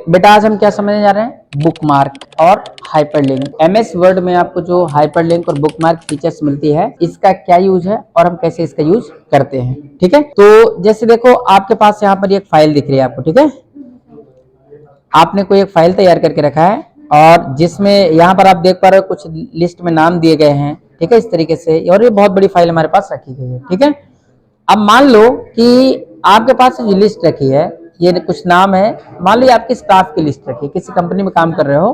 बेटा आज हम क्या समझने जा रहे हैं, बुकमार्क और हाइपरलिंक। एमएस वर्ड में आपको जो हाइपरलिंक और बुकमार्क फीचर्स मिलती है, इसका क्या यूज है और हम कैसे इसका यूज करते हैं। ठीक है, तो जैसे देखो आपके पास यहाँ पर एक फाइल दिख रही है आपको। ठीक है, आपने कोई एक फाइल तैयार करके रखा है और जिसमें यहाँ पर आप देख पा रहे हो कुछ लिस्ट में नाम दिए गए हैं। ठीक है, इस तरीके से, और ये बहुत बड़ी फाइल हमारे पास रखी गई है। ठीक है, अब मान लो कि आपके पास जो लिस्ट रखी है, ये कुछ नाम है, मान लो आपकी स्टाफ की लिस्ट रखी है, किसी कंपनी में काम कर रहे हो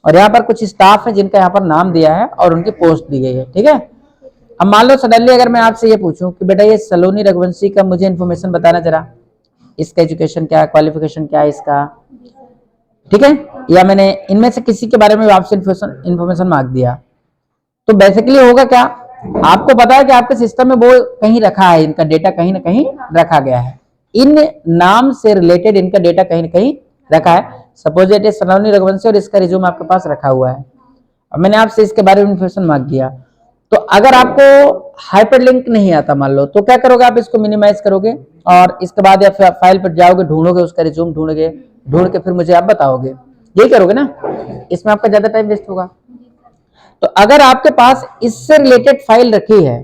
और यहाँ पर कुछ स्टाफ है जिनका यहाँ पर नाम दिया है और उनकी पोस्ट दी गई है। ठीक है, अब मान लो सडनली अगर मैं आपसे ये पूछूं कि बेटा ये सलोनी रघुवंशी का मुझे इन्फॉर्मेशन बताना जरा, इसका एजुकेशन क्या है, क्वालिफिकेशन क्या है इसका। ठीक है, या मैंने इनमें से किसी के बारे में आपसे इन्फॉर्मेशन मांग दिया, तो बेसिकली होगा क्या, आपको पता है कि आपके सिस्टम में वो कहीं रखा है, इनका डेटा कहीं ना कहीं रखा गया है, इन नाम से रिलेटेड इनका डेटा कहीं ना कहीं रखा है। सपोज इट इज सलोनी रघुवंशी और इसका रिज्यूम आपके पास रखा हुआ है, और मैंने आपसे इसके बारे में इन्फॉर्मेशन मांग दिया, तो अगर आपको हाइपरलिंक नहीं आता मान लो, तो क्या करोगे, आप इसको मिनिमाइज करोगे और इसके बाद या फिर फाइल पर जाओगे, ढूंढोगे उसका रिज्यूम, ढूंढ के फिर मुझे आप बताओगे, यही करोगे ना, इसमें आपका ज्यादा टाइम वेस्ट होगा। तो अगर आपके पास इससे रिलेटेड फाइल रखी है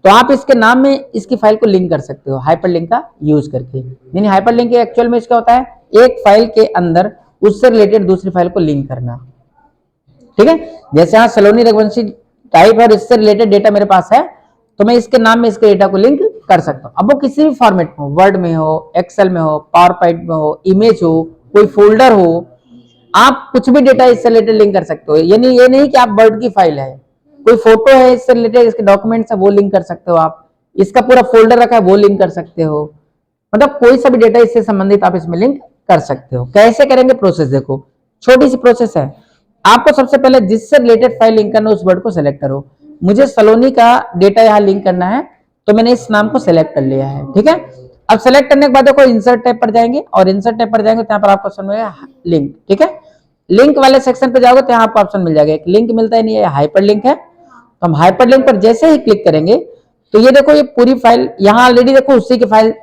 तो आप इसके नाम में इसकी फाइल को लिंक कर सकते हो हाइपरलिंक का यूज करके। यानी हाइपरलिंक एक्चुअल में इसका होता है एक फाइल के अंदर उससे रिलेटेड दूसरी फाइल को लिंक करना। ठीक है, जैसे यहाँ सलोनी रघुवंशी टाइप और इससे रिलेटेड डेटा मेरे पास है, तो मैं इसके नाम में इसके डेटा को लिंक कर सकता हूं। अब वो किसी भी फॉर्मेट में हो, वर्ड में हो, एक्सेल में हो, पावर पॉइंट में हो, इमेज हो, कोई फोल्डर हो, आप कुछ भी डेटा इससे रिलेटेड लिंक कर सकते हो। यानी ये नहीं कि आप वर्ड की फाइल है, कोई फोटो है इससे रिलेटेड, इसके डॉक्यूमेंट्स है, वो लिंक कर सकते हो आप, इसका पूरा फोल्डर रखा है वो लिंक कर सकते हो, मतलब कोई सा भी डेटा इससे संबंधित आप इसमें लिंक कर सकते हो। कैसे करेंगे, प्रोसेस देखो, छोटी सी प्रोसेस है। आपको सबसे पहले जिससे रिलेटेड फाइल लिंक करना उस वर्ड को सिलेक्ट करो। मुझे सलोनी का डेटा यहाँ लिंक करना है, तो मैंने इस नाम को सिलेक्ट कर लिया है। ठीक है, अब सेलेक्ट करने के बाद देखो इंसर्ट टैब पर जाएंगे, और इंसर्ट टैब पर जाएंगे तो यहाँ पर आपको ऑप्शन मिलेगा लिंक। ठीक है, लिंक वाले सेक्शन पे जाओगे तो यहाँ आपको ऑप्शन मिल जाएगा, एक लिंक मिलता है, नहीं है हाइपर लिंक है। तो हम हाइपर लिंक पर जैसे ही क्लिक करेंगे तो ये देखो ये पूरी फाइल यहाँ ऑलरेडी देखो उसी की फाइल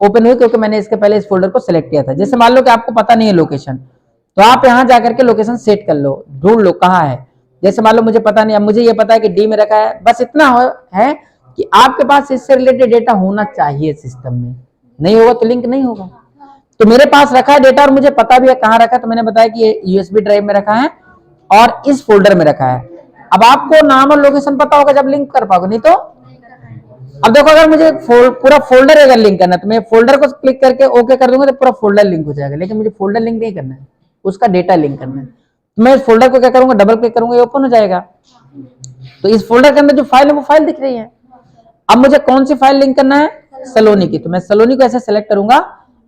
ओपन हुई, क्योंकि मैंने इसके पहले इस फोल्डर को सिलेक्ट किया था। जैसे मान लो कि आपको पता नहीं है लोकेशन, तो आप यहाँ जाकर के लोकेशन सेट कर लो, ढूंढ लो कहाँ है। जैसे मान लो मुझे पता नहीं, अब मुझे ये पता है कि डी में रखा है, बस इतना है कि आपके पास इससे रिलेटेड डेटा होना चाहिए सिस्टम में, नहीं होगा तो लिंक नहीं होगा। तो मेरे पास रखा है डेटा और मुझे पता भी है कहाँ रखा है, तो मैंने बताया कि ये यूएसबी ड्राइव में रखा है और इस फोल्डर में रखा है। अब आपको नाम और लोकेशन पता होगा जब लिंक कर पाओगे, नहीं तो अब देखो अगर मुझे पूरा फोल्डर अगर लिंक करना है तो मैं फोल्डर को क्लिक करके ओके कर दूंगा तो पूरा फोल्डर लिंक हो जाएगा, लेकिन मुझे फोल्डर लिंक नहीं करना है, उसका डेटा लिंक करना है। तो मैं इस फोल्डर को क्या करूंगा, डबल क्लिक करूंगा, ये ओपन हो जाएगा। तो इस फोल्डर के अंदर जो फाइल है वो फाइल दिख रही है। अब मुझे कौन सी फाइल लिंक करना है, सलोनी की, तो मैं सलोनी को ऐसे सेलेक्ट करूंगा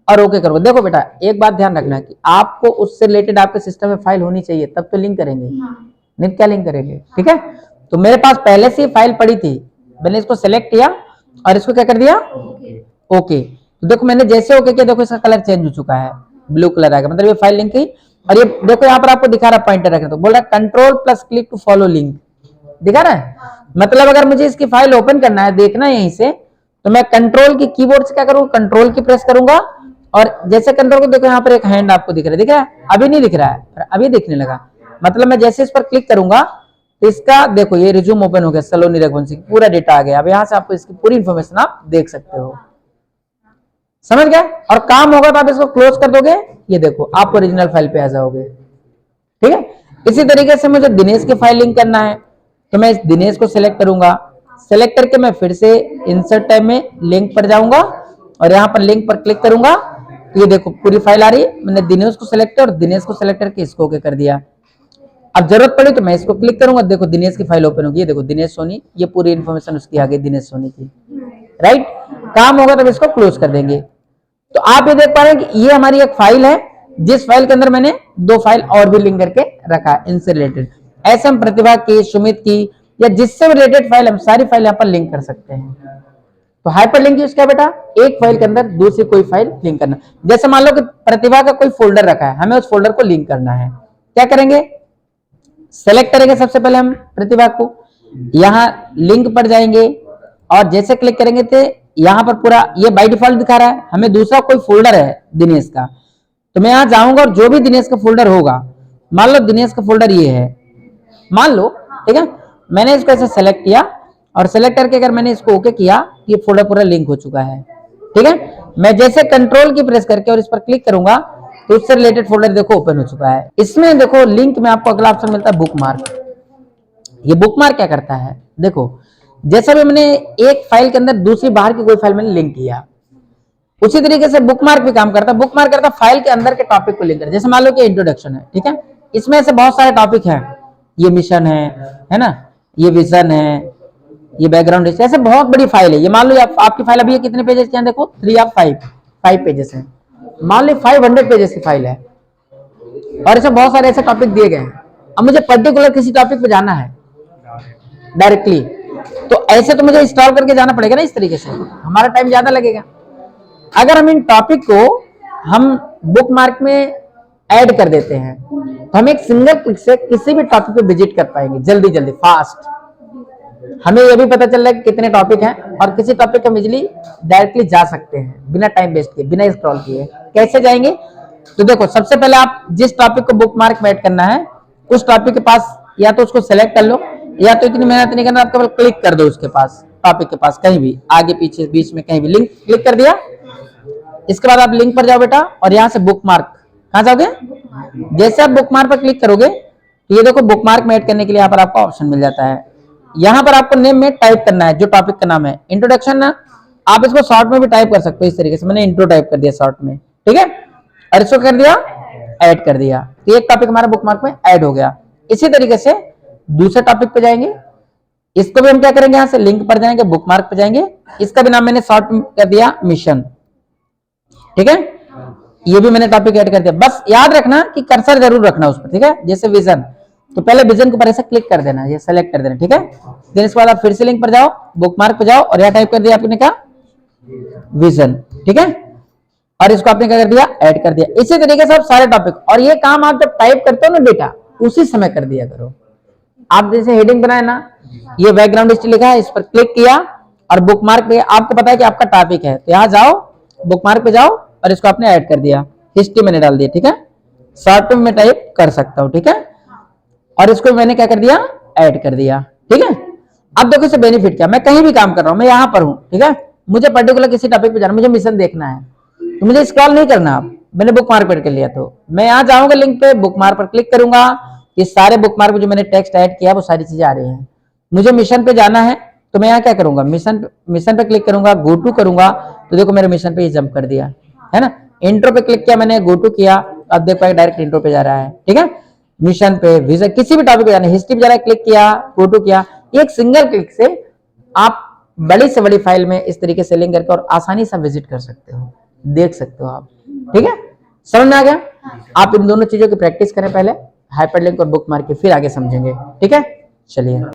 और ओके करूंगा। देखो बेटा एक बात ध्यान रखना कि आपको उससे रिलेटेड आपके सिस्टम में फाइल होनी चाहिए, तब तो लिंक करेंगे, नहीं क्या लिंक करेंगे। ठीक है, तो मेरे पास पहले से फाइल पड़ी थी, मैंने इसको सेलेक्ट किया और इसको क्या कर दिया, ओके। तो देखो मैंने जैसे ओके किया, देखो इसका कलर चेंज हो चुका है, ब्लू कलर आ गया, मतलब ये फाइल लिंक की। और ये देखो यहाँ पर आपको दिखा रहा है पॉइंटर रखना, तो बोल रहा है control plus click to follow link, दिखा रहा है। मतलब अगर मुझे इसकी फाइल ओपन करना है, देखना है यहीं से, तो मैं कंट्रोल की कीबोर्ड से क्या करूंगा, कंट्रोल की प्रेस करूंगा, और जैसे कंट्रोल को देखो यहाँ पर एक हैंड आपको दिख रहा है, अभी नहीं दिख रहा है, अभी दिखने लगा। मतलब मैं जैसे इस पर क्लिक करूंगा तो इसका देखो ये रिज्यूम ओपन हो गया, सलोनी रघुवंशी पूरा डेटा आ गया। अब यहाँ से आपको इसकी पूरी इंफॉर्मेशन आप देख सकते हो, समझ गए। और काम होगा तो आप इसको क्लोज कर दोगे, ये देखो आप ओरिजिनल फाइल पे आ जाओगे। ठीक है, इसी तरीके से मुझे दिनेश की फाइल लिंक करना है, तो मैं इस दिनेश को सिलेक्ट करूंगा, सिलेक्ट करके मैं फिर से इंसर्ट टैब में लिंक पर जाऊंगा और यहाँ पर लिंक पर क्लिक करूंगा, ये देखो पूरी फाइल आ रही है। मैंने दिनेश को सिलेक्ट किया और दिनेश को सिलेक्ट करके इसको ओके कर दिया। अब जरूरत पड़ी तो मैं इसको क्लिक करूंगा, देखो दिनेश की फाइल ओपन होगी, ये देखो दिनेश सोनी, ये पूरी इन्फॉर्मेशन उसकी आ गई दिनेश सोनी की, राइट। काम होगा तब इसको क्लोज कर देंगे। तो आप ये देख पा रहे हैं कि ये हमारी एक फाइल है, जिस फाइल के अंदर मैंने दो फाइल और भी लिंक करके रखा है इनसे रिलेटेड। ऐसे हम प्रतिभा की, सुमित की या जिससे रिलेटेड फाइल, हम सारी फाइल यहाँ पर लिंक कर सकते हैं। तो हाइपरलिंक यूज क्या बेटा, एक फाइल के अंदर दूसरी कोई फाइल लिंक करना। जैसे मान लो कि प्रतिभा का कोई फोल्डर रखा है, हमें उस फोल्डर को लिंक करना है, क्या करेंगे, सेलेक्ट करेंगे सबसे पहले हम प्रतिभा को, यहाँ लिंक पर जाएंगे और जैसे क्लिक करेंगे तो यहाँ पर पूरा ये बाय डिफॉल्ट दिखा रहा है, हमें दूसरा कोई फोल्डर है दिनेश का, तो मैं यहाँ जाऊंगा और जो भी दिनेश का फोल्डर होगा, मान लो दिनेश का फोल्डर ये है, मान लो, ठीक है, मैंने इसको ऐसे सेलेक्ट किया और सेलेक्ट करके अगर मैंने इसको ओके किया, ये फोल्डर पूरा लिंक हो चुका है। ठीक है, मैं जैसे कंट्रोल की प्रेस करके और इस पर क्लिक करूंगा तो उससे रिलेटेड फोल्डर देखो ओपन हो चुका है। इसमें देखो लिंक में आपको अगला ऑप्शन मिलता है बुक मार्क। ये बुक मार्क क्या करता है, देखो जैसा भी मैंने एक फाइल के अंदर दूसरी बाहर की कोई फाइल मैंने लिंक किया, उसी तरीके से बुक मार्क भी काम करता है। बुक मार्क करता है फाइल के अंदर के टॉपिक को लिंक कर, जैसे मान लो कि इंट्रोडक्शन है, ठीक है, इसमें से बहुत सारे टॉपिक हैं, ये मिशन है ना, ये विजन है, ये बैकग्राउंड, ऐसे बहुत बड़ी फाइल है। ये मान लो आपकी फाइल अभी कितने पेजेस की है, देखो 3 या 5 पेजेस है, मान लो 500 पेजेस की फाइल है और इसमें बहुत सारे ऐसे टॉपिक दिए गए हैं। अब मुझे पर्टिकुलर किसी टॉपिक पे जाना है डायरेक्टली, तो ऐसे तो मुझे इंस्टॉल करके जाना पड़ेगा ना, इस तरीके से हमारा टाइम ज्यादा लगेगा। अगर हम इन टॉपिक को हम बुक मार्क में ऐड कर देते हैं तो हम एक सिंगल क्लिक से किसी भी टॉपिक पे विजिट कर पाएंगे जल्दी जल्दी फास्ट। हमें यह भी पता चल रहा है कि कितने टॉपिक हैं और किसी टॉपिक हम इजिली डायरेक्टली जा सकते हैं बिना टाइम वेस्ट किए, बिना स्क्रॉल किए। कैसे जाएंगे, तो देखो सबसे पहले आप जिस टॉपिक को बुक मार्क में ऐड करना है उस टॉपिक के पास या तो उसको सेलेक्ट कर लो, या तो इतनी मेहनत नहीं करना, आप केवल क्लिक कर दो उसके पास, टॉपिक के पास कहीं भी आगे पीछे बीच में कहीं भी लिंक क्लिक कर दिया। इसके बाद आप लिंक पर जाओ बेटा और यहां से बुक मार्क, कहां जाओगे, जैसे आप बुक मार्क पर क्लिक करोगे तो ये देखो बुक मार्क में ऐड करने के लिए यहाँ पर आपको ऑप्शन मिल जाता है। यहाँ पर आपको नेम में टाइप करना है जो टॉपिक का नाम है, इंट्रोडक्शन ना, आप इसको शॉर्ट में भी टाइप कर सकते हो, इस तरीके से मैंने इंट्रो टाइप कर दिया शॉर्ट में, ठीक है, और इसको कर दिया ऐड कर दिया, तो एक टॉपिक हमारा बुक मार्क में ऐड हो गया। इसी तरीके से दूसरे टॉपिक पे जाएंगे, इसको भी हम क्या करेंगे, यहाँ से लिंक पर जाएंगे, बुक मार्क पे जाएंगे, इसका भी नाम मैंने शॉर्ट कर दिया मिशन, ठीक है, ये भी मैंने टॉपिक ऐड कर दिया। बस याद रखना कि कर्सर जरूर रखना उस पर, ठीक है, जैसे विजन, तो पहले विजन के ऊपर ऐसे क्लिक कर देना, ये सेलेक्ट कर देना, ठीक है, देन इसके बाद आप फिर से लिंक पर जाओ, बुक मार्क पे जाओ और यहाँ टाइप कर दिया आपने क्या, विजन, ठीक है, और इसको आपने क्या कर दिया, ऐड कर दिया। इसी तरीके से आप सारे टॉपिक, और ये काम आप जब टाइप करते हो ना बेटा उसी समय कर दिया करो। आप जैसे हेडिंग बनाए ना, ये बैकग्राउंड हिस्ट्री लिखा है, इस पर क्लिक किया और बुक मार्क पे आपको पता है कि आपका टॉपिक है, तो यहाँ जाओ बुक मार्क पे जाओ और इसको आपने ऐड कर दिया, हिस्ट्री मैंने डाल दिया, ठीक है, शॉर्ट में टाइप कर सकता हूं, ठीक है, और इसको मैंने क्या कर दिया, ऐड कर दिया, ठीक है। अब देखो इससे बेनिफिट क्या, मैं कहीं भी काम कर रहा हूं, मैं यहां पर हूं, ठीक है, मुझे पर्टिकुलर किसी टॉपिक पे जाना, मुझे मिशन देखना है, तो मुझे स्क्रॉल नहीं करना, अब मैंने बुक मार्क पर कर लिया, तो मैं यहां जाऊंगा लिंक पे, बुक मार्क पर क्लिक करूंगा, ये सारे बुक मार्क में जो मैंने टेक्स्ट ऐड किया वो सारी चीजें आ रही हैं। मुझे मिशन पे जाना है तो मैं यहाँ क्या करूंगा, मिशन पे क्लिक करूंगा, गो टू करूंगा, तो देखो मेरे मिशन पे ये जंप कर दिया है ना, इंट्रो पे क्लिक किया मैंने, गो टू किया, अब देख पाए डायरेक्ट इंट्रो पे जा रहा है, ठीक है, मिशन पे, विजन, किसी भी टॉपिक पे जाना है, हिस्ट्री पे जा रहा है, क्लिक किया, गो टू किया, एक सिंगल क्लिक से आप बड़ी से बड़ी फाइल में इस तरीके से लिंक करके और आसानी से विजिट कर सकते हो, देख सकते हो आप, ठीक है, समझ में आ गया। आप इन दोनों चीजों की प्रैक्टिस करें पहले, हाइपरलिंक और बुक मार्क के, फिर आगे समझेंगे, ठीक है, चलिए।